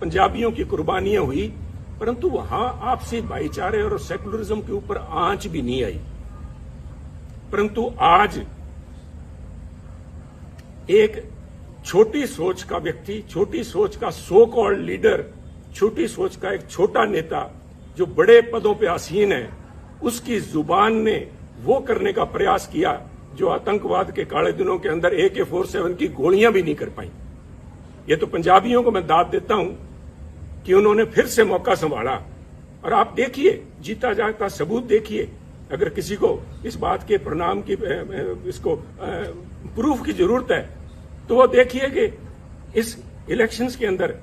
पंजाबियों की कुर्बानियां हुई, परंतु वहां आपसी भाईचारे और सेकुलरिज्म के ऊपर आंच भी नहीं आई। परंतु आज एक छोटी सोच का व्यक्ति, छोटी सोच का सो कॉल्ड लीडर, छोटी सोच का एक छोटा नेता जो बड़े पदों पे आसीन है, उसकी जुबान ने वो करने का प्रयास किया जो आतंकवाद के काले दिनों के अंदर AK-47 की गोलियां भी नहीं कर पाई। ये तो पंजाबियों को मैं दाद देता हूं कि उन्होंने फिर से मौका संभाला। और आप देखिए, जीता जागता सबूत देखिए। अगर किसी को इस बात के परिणाम की इसको प्रूफ की जरूरत है तो वो देखिए कि इस इलेक्शंस के अंदर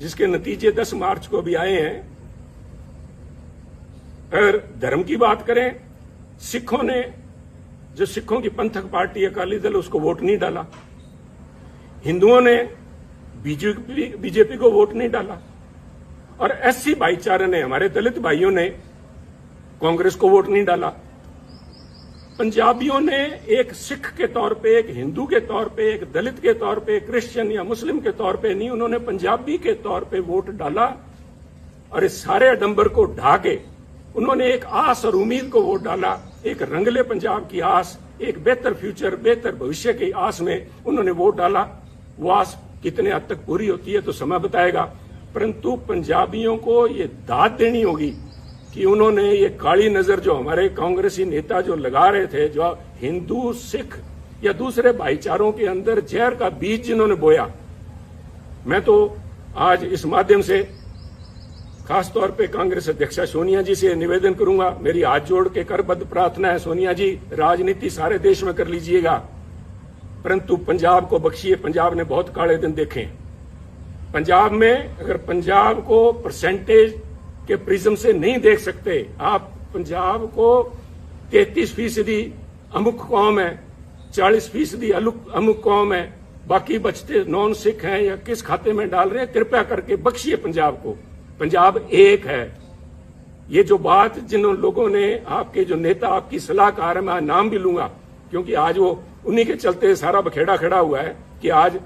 जिसके नतीजे 10 मार्च को भी आए हैं, अगर धर्म की बात करें, सिखों ने, जो सिखों की पंथक पार्टी अकाली दल, उसको वोट नहीं डाला। हिंदुओं ने बीजेपी को वोट नहीं डाला। और SC भाईचारे ने, हमारे दलित भाइयों ने कांग्रेस को वोट नहीं डाला। पंजाबियों ने एक सिख के तौर पे, एक हिंदू के तौर पे, एक दलित के तौर पे, क्रिश्चियन या मुस्लिम के तौर पे नहीं, उन्होंने पंजाबी के तौर पे वोट डाला। और इस सारे आडंबर को ढा के उन्होंने एक आस और उम्मीद को वोट डाला, एक रंगले पंजाब की आस, एक बेहतर फ्यूचर, बेहतर भविष्य की आस में उन्होंने वोट डाला। वो आस कितने हद तक पूरी होती है तो समय बताएगा, परंतु पंजाबियों को ये दाद देनी होगी कि उन्होंने ये काली नजर जो हमारे कांग्रेसी नेता जो लगा रहे थे, जो हिंदू, सिख या दूसरे भाईचारों के अंदर जहर का बीज जिन्होंने बोया, मैं तो आज इस माध्यम से खासतौर पे कांग्रेस अध्यक्षा सोनिया जी से निवेदन करूंगा, मेरी हाथ जोड़ के करबद्ध प्रार्थना है, सोनिया जी, राजनीति सारे देश में कर लीजिएगा, परंतु पंजाब को बख्शिए। पंजाब ने बहुत काले दिन देखे। पंजाब में अगर पंजाब को परसेंटेज के प्रिज्म से नहीं देख सकते आप, पंजाब को 33% अमुक कौम है, 40% अमुक कौम है, बाकी बचते नॉन सिख हैं या किस खाते में डाल रहे हैं, कृपया करके बख्शिए पंजाब को। पंजाब एक है। ये जो बात जिन लोगों ने, आपके जो नेता, आपकी सलाहकार है, मैं नाम भी लूंगा क्योंकि आज वो उन्हीं के चलते सारा बखेड़ा खड़ा हुआ है कि आज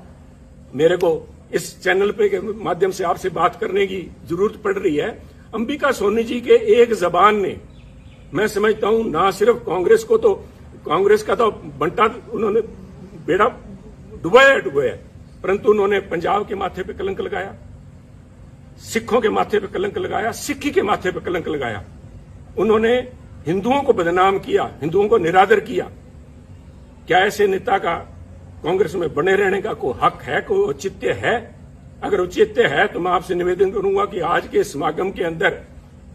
मेरे को इस चैनल पे के माध्यम से आपसे बात करने की जरूरत पड़ रही है। अंबिका सोनी जी के एक जबान ने, मैं समझता हूं, ना सिर्फ कांग्रेस को, तो कांग्रेस का तो बंटा उन्होंने बेड़ा डुबाया, परंतु उन्होंने पंजाब के माथे पे कलंक लगाया, सिखों के माथे पे कलंक लगाया, सिक्खी के माथे पे कलंक लगाया। उन्होंने हिंदुओं को बदनाम किया, हिंदुओं को निरादर किया। क्या ऐसे नेता का कांग्रेस में बने रहने का कोई हक है, कोई औचित्य है? अगर औचित्य है तो मैं आपसे निवेदन करूंगा कि आज के समागम के अंदर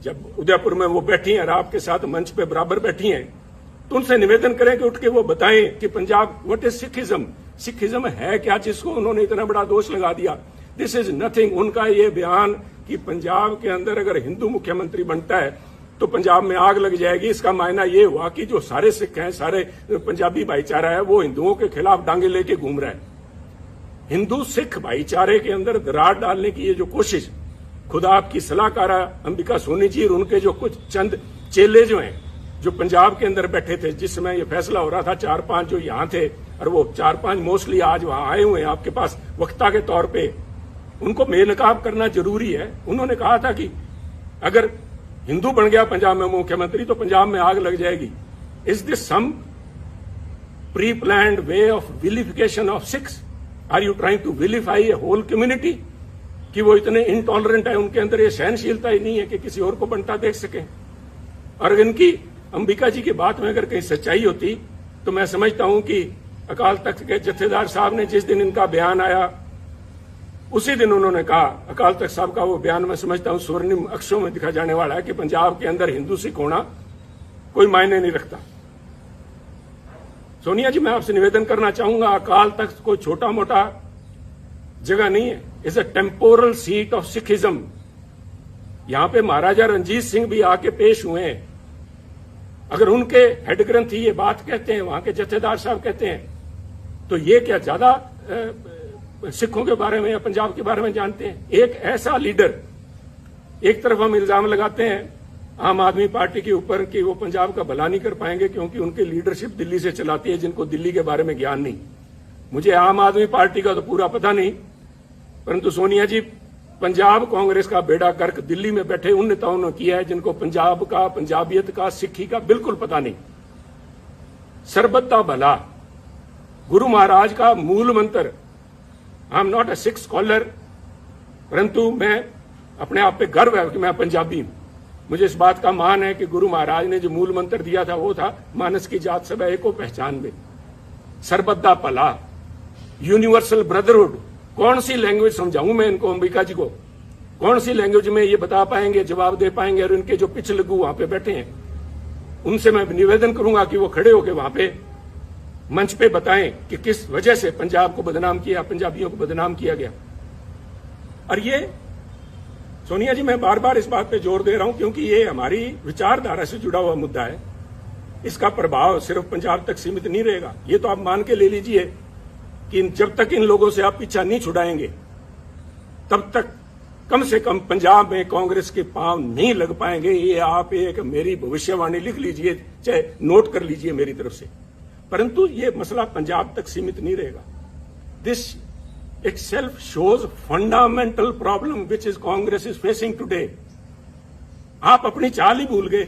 जब उदयपुर में वो बैठी हैं और आपके साथ मंच पे बराबर बैठी हैं, तो उनसे निवेदन करें कि उठ के वो बताएं कि Punjab, what is Sikhism, Sikhism है क्या जिसको उन्होंने इतना बड़ा दोष लगा दिया। This is nothing. उनका ये बयान कि पंजाब के अंदर अगर हिंदू मुख्यमंत्री बनता है तो पंजाब में आग लग जाएगी, इसका मायना ये हुआ कि जो सारे सिख हैं, सारे पंजाबी भाईचारा है, वो हिंदुओं के खिलाफ डांगे लेके घूम रहा है। हिंदू सिख भाईचारे के अंदर दरार डालने की ये जो कोशिश, खुदा आपकी सलाहकारा अंबिका सोनी जी और उनके जो कुछ चंद चेले जो हैं, जो पंजाब के अंदर बैठे थे जिस समय ये फैसला हो रहा था, 4-5 जो यहां थे और वो 4-5 मोस्टली आज वहां आए हुए हैं आपके पास वक्ता के तौर पे, उनको बेनकाब करना जरूरी है। उन्होंने कहा था कि अगर हिंदू बन गया पंजाब में मुख्यमंत्री तो पंजाब में आग लग जाएगी। Is this some pre planned way of vilification of Sikhs? Are you trying to vilify a whole community? कि वो इतने इनटॉलरेंट है, उनके अंदर ये सहनशीलता ही नहीं है कि किसी और को बनता देख सके। और इनकी अंबिका जी की बात में अगर कहीं सच्चाई होती तो मैं समझता हूं कि अकाल तख्त के जत्थेदार साहब ने जिस दिन इनका बयान आया उसी दिन उन्होंने कहा, अकाल तख्त साहब का वो बयान मैं समझता हूं स्वर्णिम अक्षरों में दिखा जाने वाला है कि पंजाब के अंदर हिंदू सिख होना कोई मायने नहीं रखता। सोनिया जी, मैं आपसे निवेदन करना चाहूंगा, अकाल तख्त कोई छोटा मोटा जगह नहीं है, is a temporal seat of Sikhism. यहां पे महाराजा रंजीत सिंह भी आके पेश हुए हैं। अगर उनके हेड ग्रंथी ये बात कहते हैं, वहां के जत्थेदार साहब कहते हैं, तो ये क्या ज्यादा सिखों के बारे में या पंजाब के बारे में जानते हैं? एक ऐसा लीडर, एक तरफ हम इल्जाम लगाते हैं आम आदमी पार्टी के ऊपर कि वो पंजाब का भला नहीं कर पाएंगे क्योंकि उनकी लीडरशिप दिल्ली से चलाती है, जिनको दिल्ली के बारे में ज्ञान नहीं। मुझे आम आदमी पार्टी का तो पूरा पता नहीं, परंतु सोनिया जी पंजाब कांग्रेस का बेड़ा गर्क दिल्ली में बैठे उन नेताओं ने किया है जिनको पंजाब का, पंजाबियत का, सिक्खी का बिल्कुल पता नहीं। सरबत दा भला गुरु महाराज का मूल मंत्र। I am not a Sikh scholar, परंतु मैं अपने आप पे गर्व है कि मैं पंजाबी हूं। मुझे इस बात का मान है कि गुरु महाराज ने जो मूल मंत्र दिया था वो था मानस की जात सब एको पहचान में, सरबत दा भला, यूनिवर्सल ब्रदरहुड। कौन सी लैंग्वेज समझाऊं मैं इनको, अंबिका जी को? कौन सी लैंग्वेज में ये बता पाएंगे, जवाब दे पाएंगे? और इनके जो पिछलगू वहां पे बैठे हैं उनसे मैं निवेदन करूंगा कि वो खड़े होकर वहां पे मंच पे बताएं कि किस वजह से पंजाब को बदनाम किया, पंजाबियों को बदनाम किया गया। और ये सोनिया जी, मैं बार बार इस बात पे जोर दे रहा हूं क्योंकि ये हमारी विचारधारा से जुड़ा हुआ मुद्दा है। इसका प्रभाव सिर्फ पंजाब तक सीमित नहीं रहेगा। ये तो आप मान के ले लीजिए कि जब तक इन लोगों से आप पीछा नहीं छुड़ाएंगे तब तक कम से कम पंजाब में कांग्रेस के पांव नहीं लग पाएंगे। ये आप एक मेरी भविष्यवाणी लिख लीजिए, चाहे नोट कर लीजिए मेरी तरफ से। परंतु ये मसला पंजाब तक सीमित नहीं रहेगा। This itself shows fundamental problem which is Congress is facing today. आप अपनी चाल ही भूल गए।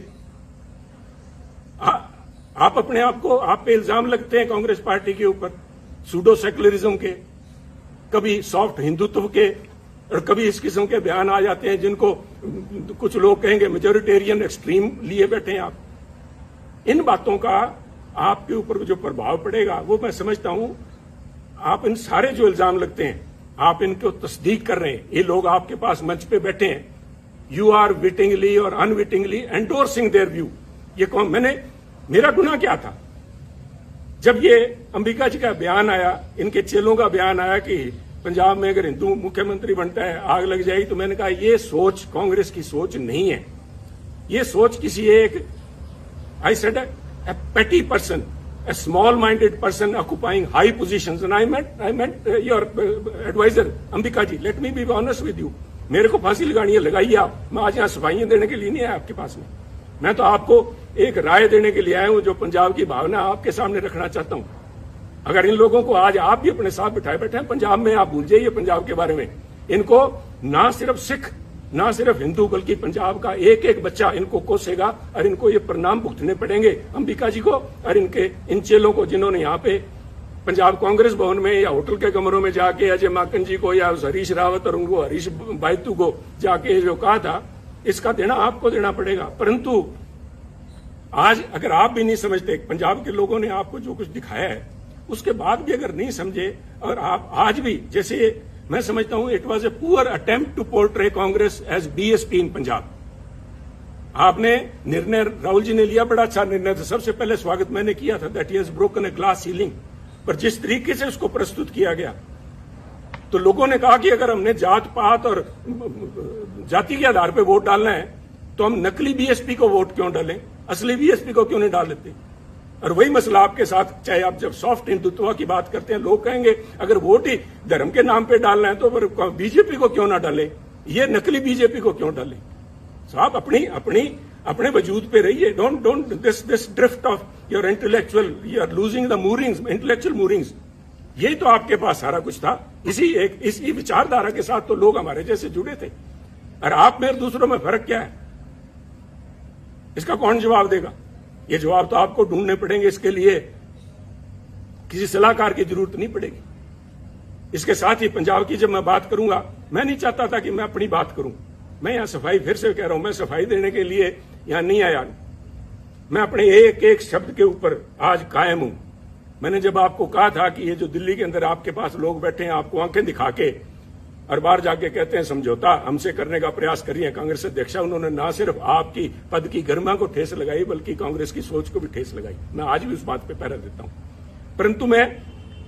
आप अपने आप को, आप पे इल्जाम लगते हैं कांग्रेस पार्टी के ऊपर सूडो सेकुलरिज्म के, कभी सॉफ्ट हिंदुत्व के, और कभी इस किस्म के बयान आ जाते हैं जिनको कुछ लोग कहेंगे मेजोरिटेरियन एक्सट्रीम लिए बैठे हैं आप। इन बातों का आपके ऊपर जो प्रभाव पड़ेगा वो मैं समझता हूं। आप इन सारे जो इल्जाम लगते हैं आप इनको तस्दीक कर रहे हैं। ये लोग आपके पास मंच पे बैठे हैं, यू आर विटिंगली और अनविटिंगली एंडोर्सिंग देयर व्यू। ये कौन, मेरा गुनाह क्या था? जब ये अंबिका जी का बयान आया, इनके चेलों का बयान आया कि पंजाब में अगर हिंदू मुख्यमंत्री बनता है आग लग जाएगी, तो मैंने कहा ये सोच कांग्रेस की सोच नहीं है। ये सोच किसी एक, I said, a petty person, a small-minded person occupying high positions, and I meant your advisor, Ambika ji. Let me be honest with you. मेरे को फांसी लगानी है, लगाइए आप। मैं आज यहाँ सफाइयां देने के लिए नहीं आया आपके पास में। मैं तो आपको एक राय देने के लिए आया हूं जो पंजाब की भावना आपके सामने रखना चाहता हूं। अगर इन लोगों को आज आप भी अपने साथ बिठाए बैठे हैं पंजाब में, आप भूल जाइए पंजाब के बारे में। इनको ना सिर्फ सिख, ना सिर्फ हिंदू, बल्कि पंजाब का एक एक बच्चा इनको कोसेगा और इनको ये परिणाम भुगतने पड़ेंगे, अंबिका जी को और इनके इन चेलों को, जिन्होंने यहाँ पे पंजाब कांग्रेस भवन में या होटल के कमरों में जाके अजय माकन जी को या हरीश रावत और उनको हरीश बायतू को जाके जो कहा था, इसका देना आपको देना पड़ेगा। परंतु आज अगर आप भी नहीं समझते, पंजाब के लोगों ने आपको जो कुछ दिखाया है उसके बाद भी अगर नहीं समझे, और आप आज भी, जैसे मैं समझता हूं it was a poor attempt to portray Congress as BSP in Punjab. आपने निर्णय, राहुल जी ने लिया, बड़ा अच्छा निर्णय था, सबसे पहले स्वागत मैंने किया था, that he has broken a glass ceiling. पर जिस तरीके से उसको प्रस्तुत किया गया, तो लोगों ने कहा कि अगर हमने जात पात और जाति के आधार पर वोट डालना है तो हम नकली बीएसपी को वोट क्यों डालें, असली बीएसपी को क्यों नहीं डाल लेते? और वही मसला आपके साथ, चाहे आप जब सॉफ्ट हिंदुत्व की बात करते हैं, लोग कहेंगे अगर वोट ही धर्म के नाम पे डालना है तो फिर बीजेपी को क्यों ना डालें, ये नकली बीजेपी को क्यों डालें? तो आप अपने वजूद पे रहिए। Don't this drift off your intellectual, you are losing the moorings, intellectual moorings. यही तो आपके पास सारा कुछ था। इसी विचारधारा के साथ तो लोग हमारे जैसे जुड़े थे। और आप में दूसरों में फर्क क्या है, इसका कौन जवाब देगा? ये जवाब तो आपको ढूंढने पड़ेंगे। इसके लिए किसी सलाहकार की जरूरत नहीं पड़ेगी। इसके साथ ही पंजाब की जब मैं बात करूंगा, मैं नहीं चाहता था कि मैं अपनी बात करूं। मैं यहां सफाई, फिर से कह रहा हूं, मैं सफाई देने के लिए यहां नहीं आया। मैं अपने एक एक शब्द के ऊपर आज कायम हूं। मैंने जब आपको कहा था कि ये जो दिल्ली के अंदर आपके पास लोग बैठे हैं, आपको आंखें दिखा के और बाहर जाके कहते हैं समझौता हमसे करने का प्रयास कर रही है कांग्रेस अध्यक्षा, उन्होंने ना सिर्फ आपकी पद की गरिमा को ठेस लगाई बल्कि कांग्रेस की सोच को भी ठेस लगाई। मैं आज भी उस बात पे पहरा देता हूं। परंतु मैं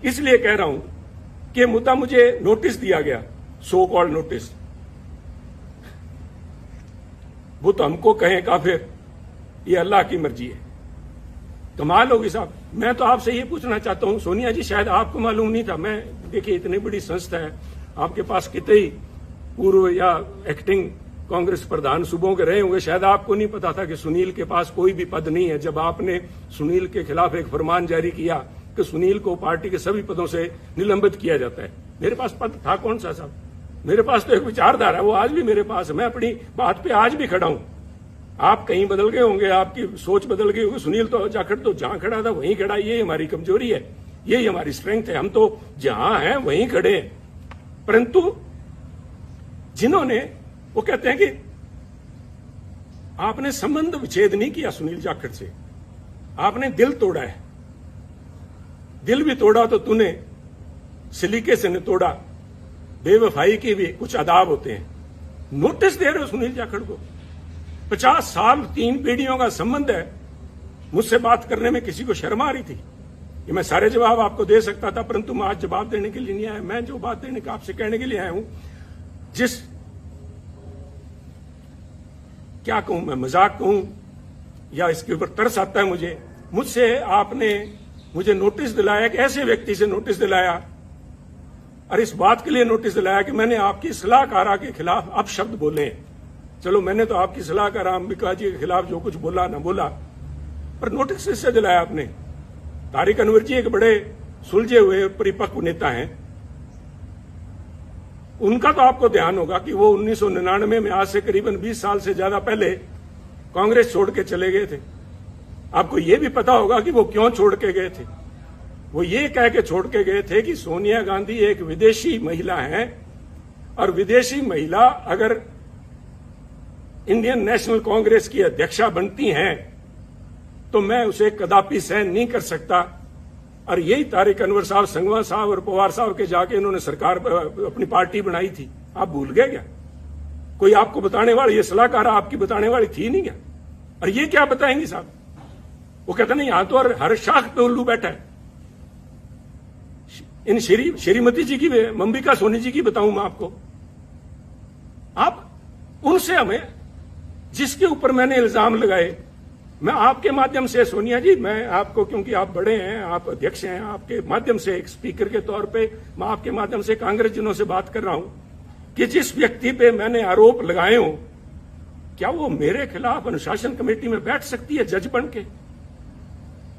इसलिए कह रहा हूं कि मुद्दा मुझे नोटिस दिया गया, सो कॉल्ड नोटिस, वो तो हमको कहें काफिर, ये अल्लाह की मर्जी है। कमाल होगी साहब। मैं तो आपसे ये पूछना चाहता हूं, सोनिया जी शायद आपको मालूम नहीं था, मैं देखिए इतनी बड़ी संस्था है, आपके पास कितने ही पूर्व या एक्टिंग कांग्रेस प्रधान सूबों के रहे होंगे, शायद आपको नहीं पता था कि सुनील के पास कोई भी पद नहीं है। जब आपने सुनील के खिलाफ एक फरमान जारी किया कि सुनील को पार्टी के सभी पदों से निलंबित किया जाता है, मेरे पास पद था कौन सा साहब? मेरे पास तो एक विचारधारा है, वो आज भी मेरे पास है। मैं अपनी बात पे आज भी खड़ा हूं। आप कहीं बदल गए होंगे, आपकी सोच बदल गई होगी। सुनील तो जाखड़ तो जहां खड़ा था वहीं खड़ा। ये हमारी कमजोरी है, यही हमारी स्ट्रेंथ है। हम तो जहां हैं वहीं खड़े हैं। परंतु जिन्होंने, वो कहते हैं कि आपने संबंध विच्छेद नहीं किया सुनील जाखड़ से, आपने दिल तोड़ा है। दिल भी तोड़ा तो तूने सलीके से नहीं तोड़ा। बेवफाई के भी कुछ आदाब होते हैं। नोटिस दे रहे हो सुनील जाखड़ को। 50 साल 3 पीढ़ियों का संबंध है। मुझसे बात करने में किसी को शर्म आ रही थी? ये मैं सारे जवाब आपको दे सकता था, परंतु मैं आज जवाब देने के लिए नहीं आया। मैं जो बात देने का आपसे कहने के लिए आया हूं, जिस क्या कहूं मैं, मजाक कहूं या इसके ऊपर तरस आता है मुझे। मुझसे आपने मुझे नोटिस दिलाया, कि ऐसे व्यक्ति से नोटिस दिलाया, और इस बात के लिए नोटिस दिलाया कि मैंने आपकी सलाहकारा के खिलाफ अपशब्द बोले। चलो, मैंने तो आपकी सलाहकार अंबिका जी के खिलाफ जो कुछ बोला ना बोला, पर नोटिस इससे दिलाया आपने। तारिक अनवर जी एक बड़े सुलझे हुए परिपक्व नेता हैं। उनका तो आपको ध्यान होगा कि वो 1999 में, आज से करीबन 20 साल से ज्यादा पहले, कांग्रेस छोड़ के चले गए थे। आपको ये भी पता होगा कि वो क्यों छोड़ के गए थे। वो ये कह के छोड़ के गए थे कि सोनिया गांधी एक विदेशी महिला है, और विदेशी महिला अगर इंडियन नेशनल कांग्रेस की अध्यक्षा बनती हैं तो मैं उसे कदापि सहन नहीं कर सकता। और यही तारिक अनवर साहब, संगवान साहब और पवार साहब के जाके इन्होंने सरकार अपनी पार्टी बनाई थी। आप भूल गए क्या? कोई आपको बताने वाली, ये सलाहकार आपकी बताने वाली थी नहीं क्या? और ये क्या बताएंगी साहब? वो कहते नहीं, यहां तो हर शाख पे उल्लू बैठा है। इन श्रीमती जी की, अंबिका सोनी जी की बताऊं मैं आपको। आप उनसे, हमें जिसके ऊपर मैंने इल्जाम लगाए, मैं आपके माध्यम से, सोनिया जी, मैं आपको, क्योंकि आप बड़े हैं, आप अध्यक्ष हैं, आपके माध्यम से एक स्पीकर के तौर पे मैं आपके माध्यम से कांग्रेस जनों से बात कर रहा हूं कि जिस व्यक्ति पे मैंने आरोप लगाए हो, क्या वो मेरे खिलाफ अनुशासन कमेटी में बैठ सकती है जज बन के?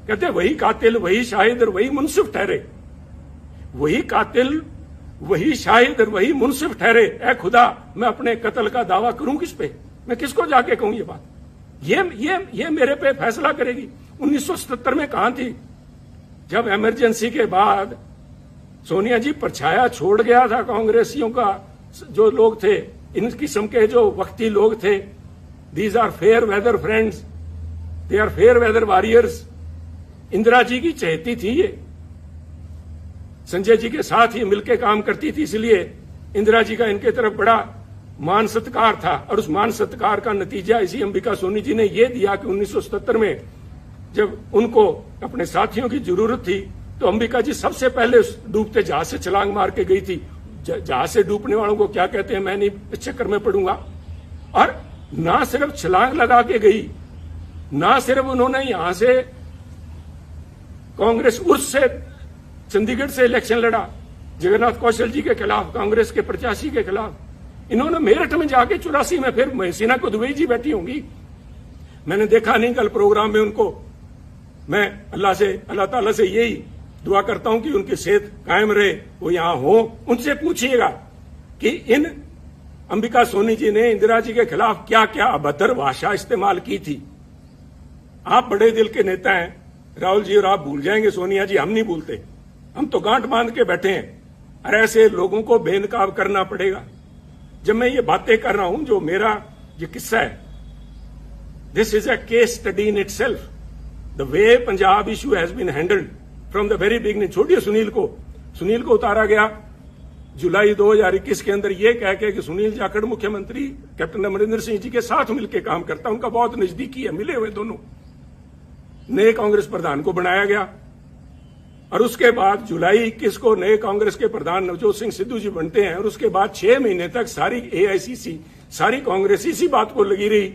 कहते वही कातिल, वही शाहिद और वही मुंसिफ ठहरे। वही कातिल, वही शाहिद और वही मुंसिफ ठहरे। ए खुदा, मैं अपने कत्ल का दावा करूं किस पे? मैं किसको जाके कहूं ये बात? ये मेरे पे फैसला करेगी। 1977 में कहां थी जब इमरजेंसी के बाद सोनिया जी परछाया छोड़ गया था कांग्रेसियों का? जो लोग थे, इन किस्म के जो वक्ती लोग थे, these are fair weather friends, they are fair weather warriors. Indira ji की चहेती थी ये, संजय जी के साथ ही मिलकर काम करती थी, इसलिए इंदिरा जी का इनके तरफ बड़ा मान सत्कार था। और उस मान सत्कार का नतीजा इसी अंबिका सोनी जी ने यह दिया कि 1977 में जब उनको अपने साथियों की जरूरत थी, तो अंबिका जी सबसे पहले उस डूबते जहाज से छलांग मार के गई थी। जहाज से डूबने वालों को क्या कहते हैं मैं नहीं इस चक्कर में पड़ूंगा। और ना सिर्फ छलांग लगा के गई, ना सिर्फ उन्होंने यहां से कांग्रेस उर्स से चंडीगढ़ से इलेक्शन लड़ा जगन्नाथ कौशल जी के खिलाफ, कांग्रेस के प्रत्याशी के खिलाफ। इन्होंने मेरठ में जाके 84 में, फिर महसीना कुदवई जी बैठी होंगी, मैंने देखा नहीं कल प्रोग्राम में उनको। मैं अल्लाह ताला से यही दुआ करता हूं कि उनकी सेहत कायम रहे, वो यहां हो। उनसे पूछिएगा कि इन अंबिका सोनी जी ने इंदिरा जी के खिलाफ क्या क्या अभद्र भाषा इस्तेमाल की थी। आप बड़े दिल के नेता हैं राहुल जी, और आप भूल जाएंगे सोनिया जी, हम नहीं भूलते। हम तो गांठ बांध के बैठे हैं, और ऐसे लोगों को बेनकाब करना पड़ेगा। जब मैं ये बातें कर रहा हूं, जो मेरा ये किस्सा है, this is a case study in itself, the way Punjab issue has been handled from the very beginning. छोड़िए सुनील को उतारा गया जुलाई 2021 के अंदर ये कह के कि सुनील जाखड़ मुख्यमंत्री कैप्टन अमरिंदर सिंह जी के साथ मिलकर काम करता, उनका बहुत नजदीकी है, मिले हुए दोनों। नए कांग्रेस प्रधान को बनाया गया, और उसके बाद जुलाई 21 को नए कांग्रेस के प्रधान नवजोत सिंह सिद्धू जी बनते हैं। और उसके बाद 6 महीने तक सारी एआईसीसी, सारी कांग्रेस इसी बात को लगी रही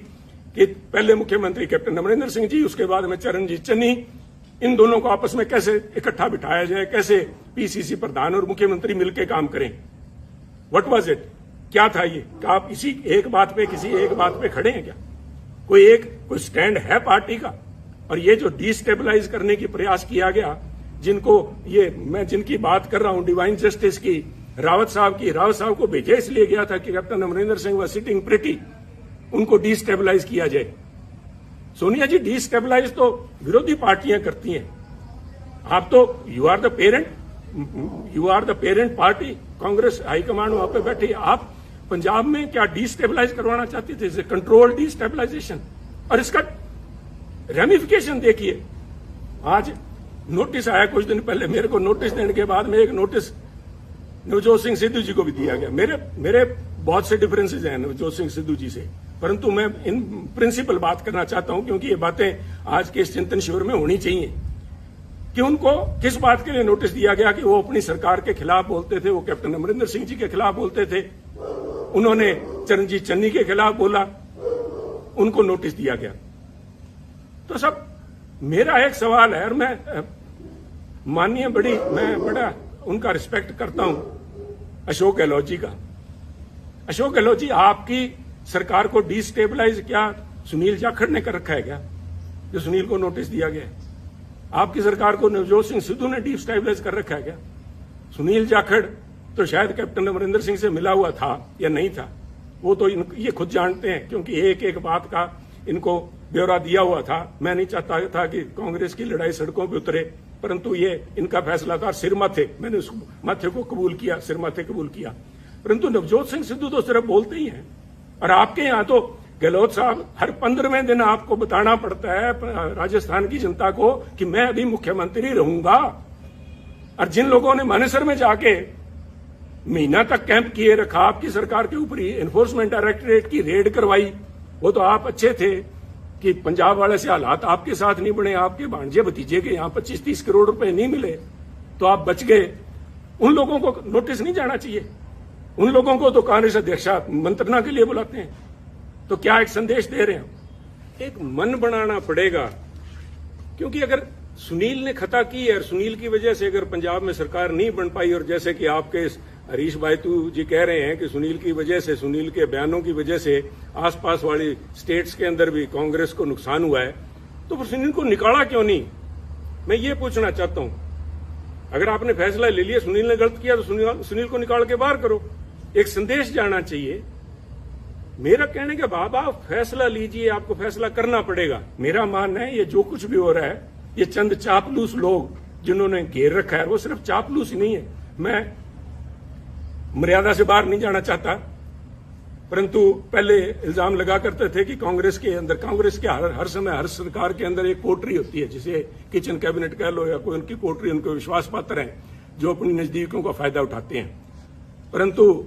कि पहले मुख्यमंत्री कैप्टन अमरिंदर सिंह जी, उसके बाद में चरणजीत चन्नी, इन दोनों को आपस में कैसे इकट्ठा बिठाया जाए, कैसे पीसीसी प्रधान और मुख्यमंत्री मिलकर काम करें। What was it? क्या था ये? क्या आप इसी एक बात पे, किसी एक बात पे खड़े हैं क्या? कोई स्टैंड है पार्टी का? और ये जो डिस्टेबलाइज करने की प्रयास किया गया, जिनको ये मैं जिनकी बात कर रहा हूं, डिवाइन जस्टिस की, रावत साहब को भेजा इसलिए गया था कि कैप्टन अमरिंदर सिंह व सिटिंग प्रिटी, उनको डिस्टेबलाइज किया जाए। सोनिया जी, डिस्टेबलाइज तो विरोधी पार्टियां करती हैं, आप तो you are the parent party, Congress high command वहां पे बैठी, आप पंजाब में क्या डिस्टेबलाइज करवाना चाहती थे? Control destabilisation. और इसका रेमिफिकेशन देखिए, आज नोटिस आया कुछ दिन पहले, मेरे को नोटिस देने के बाद में एक नोटिस नवजोत सिंह सिद्धू जी को भी दिया गया। मेरे बहुत से डिफरेंसेज हैं नवजोत सिंह सिद्धू जी से, परंतु मैं इन प्रिंसिपल बात करना चाहता हूं, क्योंकि ये बातें आज के इस चिंतन शिविर में होनी चाहिए कि उनको किस बात के लिए नोटिस दिया गया कि वो अपनी सरकार के खिलाफ बोलते थे, वो कैप्टन अमरिंदर सिंह जी के खिलाफ बोलते थे, उन्होंने चरणजीत चन्नी के खिलाफ बोला, उनको नोटिस दिया गया। तो सब मेरा एक सवाल है, और मैं मैं बड़ा उनका रिस्पेक्ट करता हूं अशोक गहलोत जी का। अशोक गहलोत जी, आपकी सरकार को डिस्टेबलाइज क्या सुनील जाखड़ ने कर रखा है क्या, जो सुनील को नोटिस दिया गया है? आपकी सरकार को नवजोत सिंह सिद्धू ने डिस्टेबलाइज कर रखा है क्या? सुनील जाखड़ तो शायद कैप्टन अमरिंदर सिंह से मिला हुआ था या नहीं था, वो तो ये खुद जानते हैं, क्योंकि एक एक बात का इनको ब्यौरा दिया हुआ था। मैं नहीं चाहता था कि कांग्रेस की लड़ाई सड़कों पर उतरे, परंतु ये इनका फैसला था। सिर माथे, मैंने उस माथे को कबूल किया, सिर माथे कबूल किया, परंतु नवजोत सिंह सिद्धू तो सिर्फ बोलते ही हैं। और आपके यहां तो गहलोत साहब हर 15वें दिन आपको बताना पड़ता है राजस्थान की जनता को कि मैं अभी मुख्यमंत्री रहूंगा। और जिन लोगों ने मानेसर में जाके महीना तक कैंप किए रखा, आपकी सरकार के ऊपर ही एनफोर्समेंट डायरेक्टरेट की रेड करवाई, वो तो आप अच्छे थे कि पंजाब वाले से हालात आपके साथ नहीं बने, आपके भांजे भतीजे के यहां 25-30 करोड़ रुपए नहीं मिले तो आप बच गए। उन लोगों को नोटिस नहीं जाना चाहिए? उन लोगों को तो कांग्रेस अध्यक्ष मंत्रणा के लिए बुलाते हैं। तो क्या एक संदेश दे रहे हैं? एक मन बनाना पड़ेगा, क्योंकि अगर सुनील ने खता की है और सुनील की वजह से अगर पंजाब में सरकार नहीं बन पाई, और जैसे कि आपके हरीश बायतू जी कह रहे हैं कि सुनील की वजह से, सुनील के बयानों की वजह से आसपास वाली स्टेट्स के अंदर भी कांग्रेस को नुकसान हुआ है, तो फिर सुनील को निकाला क्यों नहीं? मैं ये पूछना चाहता हूं। अगर आपने फैसला ले लिया, सुनील ने गलत किया, तो सुनील को निकाल के बाहर करो। एक संदेश जाना चाहिए। मेरा कहने के बाद आप फैसला लीजिए, आपको फैसला करना पड़ेगा। मेरा मानना है ये जो कुछ भी हो रहा है, ये चंद चापलूस लोग जिन्होंने घेर रखा है, वो सिर्फ चापलूस ही नहीं है। मैं मर्यादा से बाहर नहीं जाना चाहता, परंतु पहले इल्जाम लगा करते थे कि कांग्रेस के हर समय हर सरकार के अंदर एक कोटरी होती है, जिसे किचन कैबिनेट कह लो या कोई उनकी कोटरी, उनको विश्वास पात्र हैं जो अपनी नजदीकियों का फायदा उठाते हैं। परंतु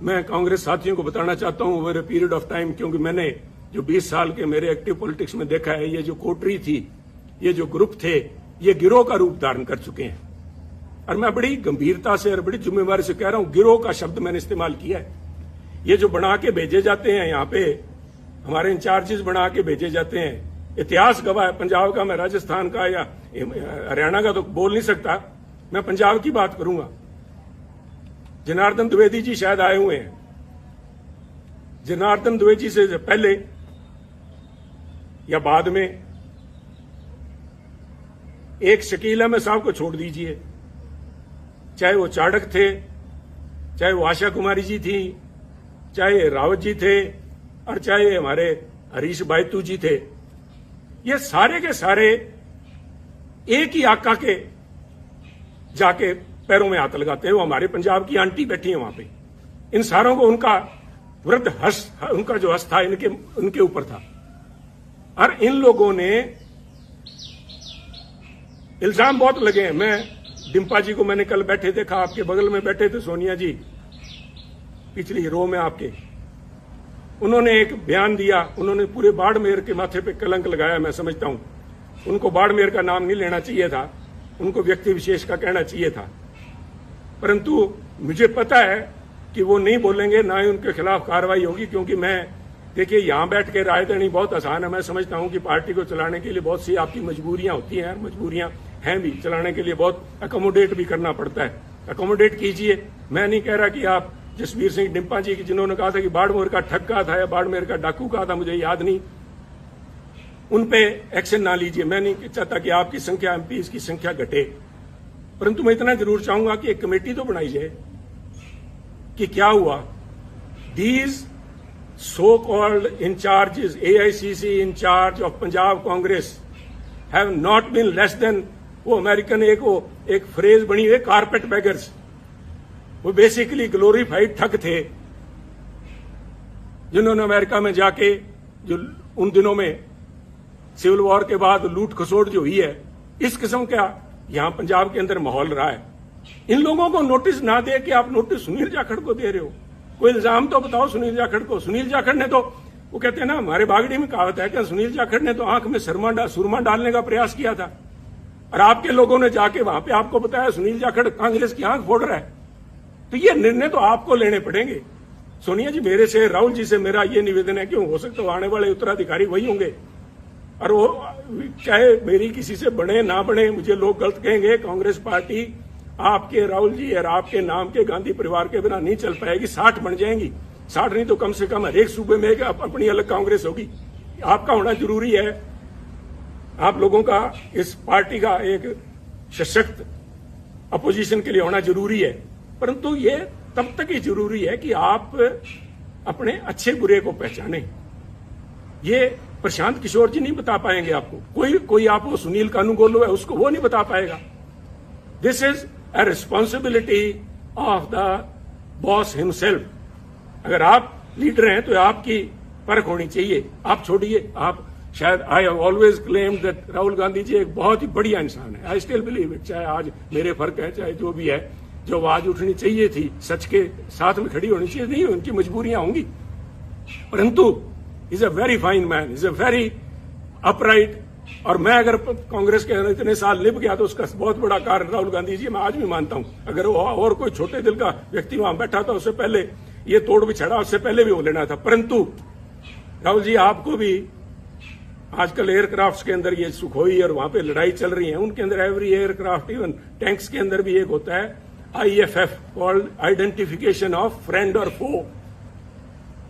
मैं कांग्रेस साथियों को बताना चाहता हूं over a period of time, क्योंकि मैंने जो 20 साल के मेरे एक्टिव पॉलिटिक्स में देखा है, ये जो कोटरी थी, ये जो ग्रुप थे, ये गिरोह का रूप धारण कर चुके हैं। और मैं बड़ी गंभीरता से और बड़ी जिम्मेवारी से कह रहा हूं, गिरोह का शब्द मैंने इस्तेमाल किया है। ये जो बना के भेजे जाते हैं यहाँ पे, हमारे इंचार्जेस बना के भेजे जाते हैं, इतिहास गवाह है पंजाब का, मैं राजस्थान का या हरियाणा का तो बोल नहीं सकता, मैं पंजाब की बात करूंगा। जनार्दन द्विवेदी जी शायद आए हुए हैं। जनार्दन द्विवेदी से पहले या बाद में एक शकील अहमद साहब को छोड़ दीजिए, चाहे वो चाणक थे, चाहे वो आशा कुमारी जी थी, चाहे रावत जी थे, और चाहे हमारे हरीश बायतू जी थे, ये सारे के सारे एक ही आका के जाके पैरों में हाथ लगाते हैं। वो हमारे पंजाब की आंटी बैठी है वहां पे, इन सारों को उनका वृद्ध हर्ष, उनका जो हर्ष था उनके ऊपर था। और इन लोगों ने इल्जाम बहुत लगे हैं। मैं डिम्पा जी को मैंने कल बैठे देखा, आपके बगल में बैठे थे सोनिया जी, पिछली रो में आपके, उन्होंने एक बयान दिया, उन्होंने पूरे बाड़मेर के माथे पे कलंक लगाया। मैं समझता हूं उनको बाड़मेर का नाम नहीं लेना चाहिए था, उनको व्यक्ति विशेष का कहना चाहिए था, परंतु मुझे पता है कि वो नहीं बोलेंगे, ना ही उनके खिलाफ कार्रवाई होगी। क्योंकि मैं, देखिए, यहां बैठ के राय देनी बहुत आसान है। मैं समझता हूं कि पार्टी को चलाने के लिए बहुत सी आपकी मजबूरियां होती हैं, मजबूरियां हैं भी, चलाने के लिए बहुत अकोमोडेट भी करना पड़ता है। अकोमोडेट कीजिए। मैं नहीं कह रहा कि आप जसवीर सिंह डिम्पा जी की, जिन्होंने कहा था कि बाड़मेर का ठग था या बाड़मेर का डाकू कहा था, मुझे याद नहीं, उन पे एक्शन ना लीजिए। मैं नहीं चाहता कि आपकी संख्या, एमपीज की संख्या घटे, परंतु मैं इतना जरूर चाहूंगा कि एक कमेटी तो बनाई जाए कि क्या हुआ, these so called incharges, AICC incharge of Punjab Congress have not been less than, वो अमेरिकन एक फ्रेज बनी हुई, कारपेट बैगर्स। वो बेसिकली ग्लोरीफाइड ठग थे, जिन्होंने अमेरिका में जाके, जो उन दिनों में सिविल वॉर के बाद लूट खसोट जो हुई है, इस किस्म का यहां पंजाब के अंदर माहौल रहा है। इन लोगों को नोटिस ना दे के आप नोटिस सुनील जाखड़ को दे रहे हो। कोई इल्जाम तो बताओ सुनील जाखड़ को। सुनील जाखड़ ने तो, वो कहते हैं ना, हमारे बागड़ी में कहावत है कि सुनील जाखड़ ने तो आंख में सुरमा डालने का प्रयास किया था, और आपके लोगों ने जाके वहां पे आपको बताया सुनील जाखड़ कांग्रेस की आंख फोड़ रहा है। तो ये निर्णय तो आपको लेने पड़ेंगे। सोनिया जी, मेरे से, राहुल जी से मेरा ये निवेदन है कि हो सकता है आने वाले उत्तराधिकारी वही होंगे, और वो चाहे मेरी किसी से बने ना बने, मुझे लोग गलत कहेंगे, कांग्रेस पार्टी आपके, राहुल जी और आपके नाम के गांधी परिवार के बिना नहीं चल पाएगी। 60 बन जाएंगी, 60 नहीं तो कम से कम हर एक सूबे में अपनी अलग कांग्रेस होगी। आपका होना जरूरी है, आप लोगों का इस पार्टी का एक सशक्त अपोजिशन के लिए होना जरूरी है। परंतु ये तब तक ही जरूरी है कि आप अपने अच्छे बुरे को पहचानें। ये प्रशांत किशोर जी नहीं बता पाएंगे आपको, कोई आप वो सुनील कानूनगोलो है उसको वो नहीं बता पाएगा। This is a responsibility of the boss himself. अगर आप लीडर हैं तो आपकी परख होनी चाहिए। आप छोड़िए, आप शायद, I have always claimed that Rahul Gandhi ji एक बहुत ही बढ़िया इंसान है। I still believe it. चाहे आज मेरे फर्क है, चाहे जो भी है, जो आवाज उठनी चाहिए थी, सच के साथ में खड़ी होनी चाहिए, नहीं, उनकी मजबूरियां होंगी, परंतु is a very fine man, is a very upright. और मैं अगर कांग्रेस के इतने साल निभ गया तो उसका बहुत बड़ा कारण राहुल गांधी जी, मैं आज भी मानता हूं। अगर वो और कोई छोटे दिल का व्यक्ति वहां बैठा था, उससे पहले ये तोड़ बिछड़ा उससे पहले भी हो लेना था। परंतु राहुल जी, आपको भी आजकल एयरक्राफ्ट के अंदर ये सुखोई और वहां पे लड़ाई चल रही है, उनके अंदर एवरी एयरक्राफ्ट, इवन टैंक्स के अंदर भी एक होता है IFF, called identification of friend और फो।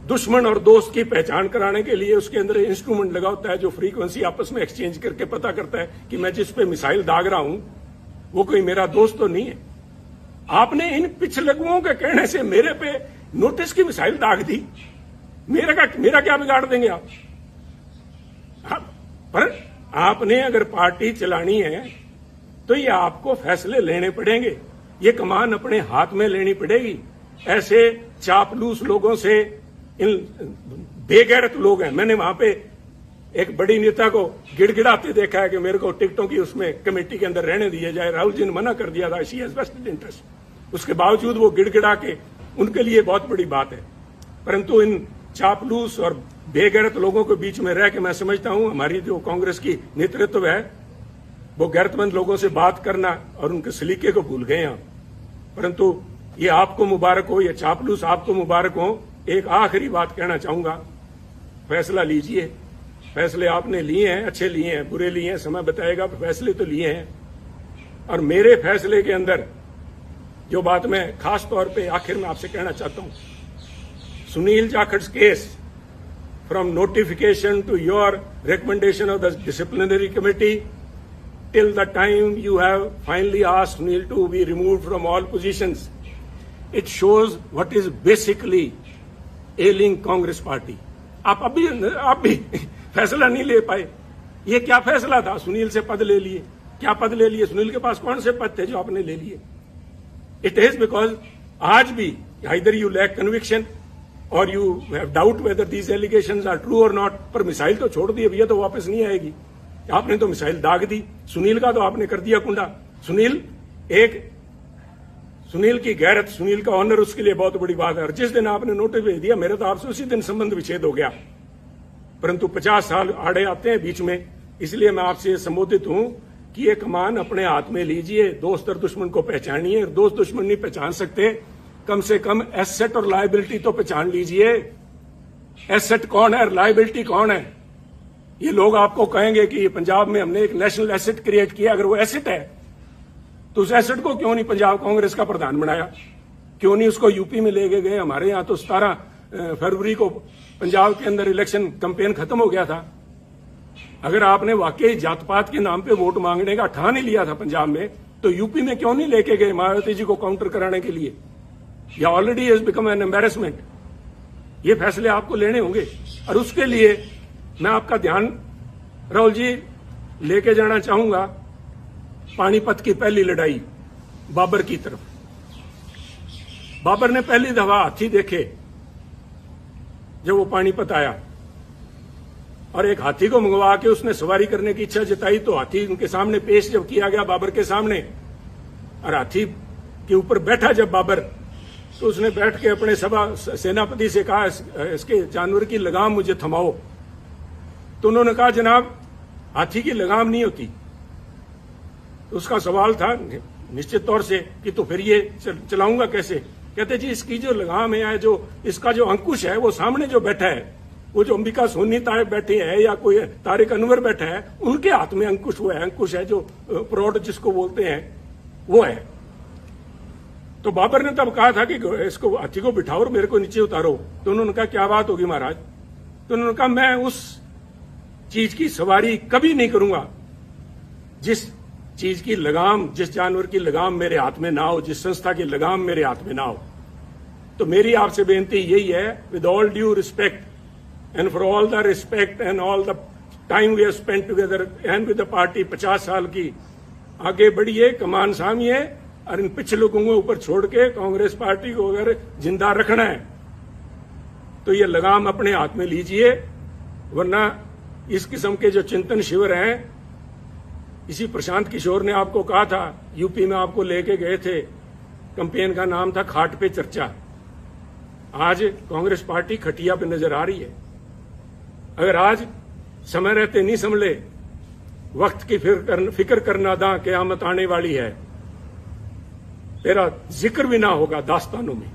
दुश्मन और दोस्त की पहचान कराने के लिए उसके अंदर इंस्ट्रूमेंट लगा होता है जो फ्रीक्वेंसी आपस में एक्सचेंज करके पता करता है कि मैं जिस पे मिसाइल दाग रहा हूं वो कोई मेरा दोस्त तो नहीं है। आपने इन पिछलगुओं के कहने से मेरे पे नोटिस की मिसाइल दाग दी। मेरा क्या बिगाड़ देंगे आप? पर आपने अगर पार्टी चलानी है तो ये आपको फैसले लेने पड़ेंगे, ये कमान अपने हाथ में लेनी पड़ेगी। ऐसे चापलूस लोगों से, इन बेगैरत लोग हैं। मैंने वहां पे एक बड़ी नेता को गिड़गिड़ाते देखा है कि मेरे को टिकटों की उसमें कमेटी के अंदर रहने दिया जाए। राहुल जी ने मना कर दिया था, शी हैज वेस्टेड इंटरेस्ट। उसके बावजूद वो गिड़गिड़ा के, उनके लिए बहुत बड़ी बात है। परंतु इन चापलूस और बेगैरत लोगों के बीच में रह के मैं समझता हूं हमारी जो कांग्रेस की नेतृत्व है वो गैरतमंद लोगों से बात करना और उनके सलीके को भूल गए हैं। परंतु ये आपको मुबारक हो, ये चापलूस आपको मुबारक हो। एक आखिरी बात कहना चाहूंगा, फैसला लीजिए। फैसले आपने लिए हैं, अच्छे लिए हैं, बुरे लिए हैं, समय बताएगा, फैसले तो लिए हैं। और मेरे फैसले के अंदर जो बात मैं खास तौर पे आखिर में आपसे कहना चाहता हूं, Sunil Jakhar case, from notification to your recommendation of the disciplinary committee till the time you have finally asked Sunil to be removed from all positions, it shows what is basically ailing Congress party. आप भी फैसला नहीं ले पाए। ये क्या फैसला था? सुनील से पद ले लिए। क्या पद ले लिए? सुनील के पास कौन से पद थे जो आपने ले लिए? इट इज बिकॉज आज भी either you lack conviction or you have doubt whether these allegations are true or not। पर मिसाइल तो छोड़ दी, अब ये तो वापस नहीं आएगी। आपने तो मिसाइल दाग दी। सुनील का तो आपने कर दिया कुंडा। सुनील की गैरत, सुनील का ऑनर उसके लिए बहुत बड़ी बात है। और जिस दिन आपने नोटिस भेज दिया, मेरे तो आपसे उसी दिन संबंध विच्छेद हो गया। परंतु 50 साल आड़े आते हैं बीच में, इसलिए मैं आपसे संबोधित हूं कि ये कमान अपने हाथ में लीजिए। दोस्त और दुश्मन को पहचानिए। दोस्त दुश्मन नहीं पहचान सकते, कम से कम एसेट और लायबिलिटी तो पहचान लीजिए। एसेट कौन है, लायबिलिटी कौन है? ये लोग आपको कहेंगे कि पंजाब में हमने एक नेशनल एसेट क्रिएट किया। अगर वो एसेट है तो उस एसेट को क्यों नहीं पंजाब कांग्रेस का प्रधान बनाया? क्यों नहीं उसको यूपी में लेके गए? हमारे यहां तो 17 फरवरी को पंजाब के अंदर इलेक्शन कैंपेन खत्म हो गया था। अगर आपने वाकई जात पात के नाम पे वोट मांगने का ठान ही लिया था पंजाब में, तो यूपी में क्यों नहीं लेके गए मायावती जी को काउंटर कराने के लिए? या already has become an embarrassment. ये फैसले आपको लेने होंगे और उसके लिए मैं आपका ध्यान राहुल जी लेके जाना चाहूंगा पानीपत की पहली लड़ाई बाबर की तरफ। बाबर ने पहली दफा हाथी देखे जब वो पानीपत आया और एक हाथी को मंगवा के उसने सवारी करने की इच्छा जताई, तो हाथी उनके सामने पेश जब किया गया बाबर के सामने और हाथी के ऊपर बैठा जब बाबर, तो उसने बैठ के अपने सेनापति से कहा इसके जानवर की लगाम मुझे थमाओ। तो उन्होंने कहा जनाब हाथी की लगाम नहीं होती। तो उसका सवाल था निश्चित तौर से कि तो फिर ये चलाऊंगा कैसे? कहते जी इसकी जो लगाम है, जो इसका जो अंकुश है, वो सामने जो बैठा है, वो जो अंबिका सोनी तारे बैठे है या कोई तारिक अनवर बैठा है, उनके हाथ में अंकुश वो है, अंकुश है जो प्रौढ़ जिसको बोलते हैं वो है। तो बाबर ने तब कहा था कि इसको हाथी को बिठाओ और मेरे को नीचे उतारो। तो उन्होंने कहा क्या बात होगी महाराज? तो उन्होंने कहा मैं उस चीज की सवारी कभी नहीं करूंगा जिस चीज की लगाम, जिस जानवर की लगाम मेरे हाथ में ना हो, जिस संस्था की लगाम मेरे हाथ में ना हो। तो मेरी आपसे बेनती यही है, with all due respect and for all the respect and all the time we have spent together and with the party, 50 साल की आगे बढ़िए, कमान सामिए और इन पिछलों को ऊपर छोड़ के कांग्रेस पार्टी को अगर जिंदा रखना है तो ये लगाम अपने हाथ में लीजिए, वरना इस किस्म के जो चिंतन शिविर हैं, इसी प्रशांत किशोर ने आपको कहा था, यूपी में आपको लेके गए थे, कैंपेन का नाम था खाट पे चर्चा। आज कांग्रेस पार्टी खटिया पे नजर आ रही है। अगर आज समय रहते नहीं संभले, वक्त की फिक्र करना दा क़यामत आने वाली है, तेरा जिक्र भी ना होगा दास्तानों में।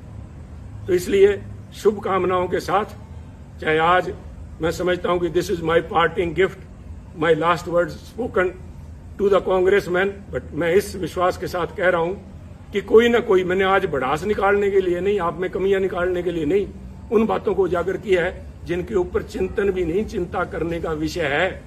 तो इसलिए शुभकामनाओं के साथ, चाहे आज मैं समझता हूं कि this is my parting gift, my last word spoken to the Congress man, but मैं इस विश्वास के साथ कह रहा हूं कि कोई ना कोई, मैंने आज भड़ास निकालने के लिए नहीं, आप में कमियां निकालने के लिए नहीं, उन बातों को उजागर किया है जिनके ऊपर चिंतन भी नहीं, चिंता करने का विषय है।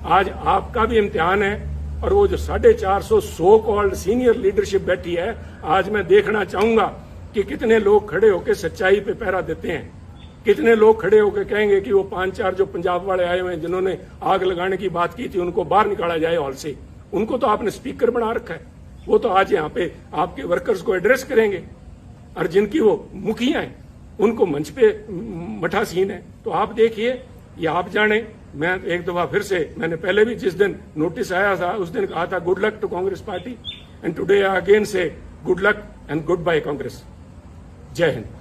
आज आपका भी इम्तिहान है और वो जो 450 सो कॉल्ड सीनियर लीडरशिप बैठी है, आज मैं देखना चाहूंगा कि कितने लोग खड़े होकर सच्चाई पे पहरा देते हैं, कितने लोग खड़े होकर कहेंगे कि वो 5-4 जो पंजाब वाले आए हुए हैं जिन्होंने आग लगाने की बात की थी, उनको बाहर निकाला जाए हॉल से। उनको तो आपने स्पीकर बना रखा है, वो तो आज यहाँ पे आपके वर्कर्स को एड्रेस करेंगे, और जिनकी वो मुखिया हैं उनको मंच पे मठासीन है। तो आप देखिए, ये आप जाने। मैं एक दफा फिर से, मैंने पहले भी जिस दिन नोटिस आया था उस दिन कहा था good luck to Congress party, and today I again say good luck and good bye Congress. जय हिंद।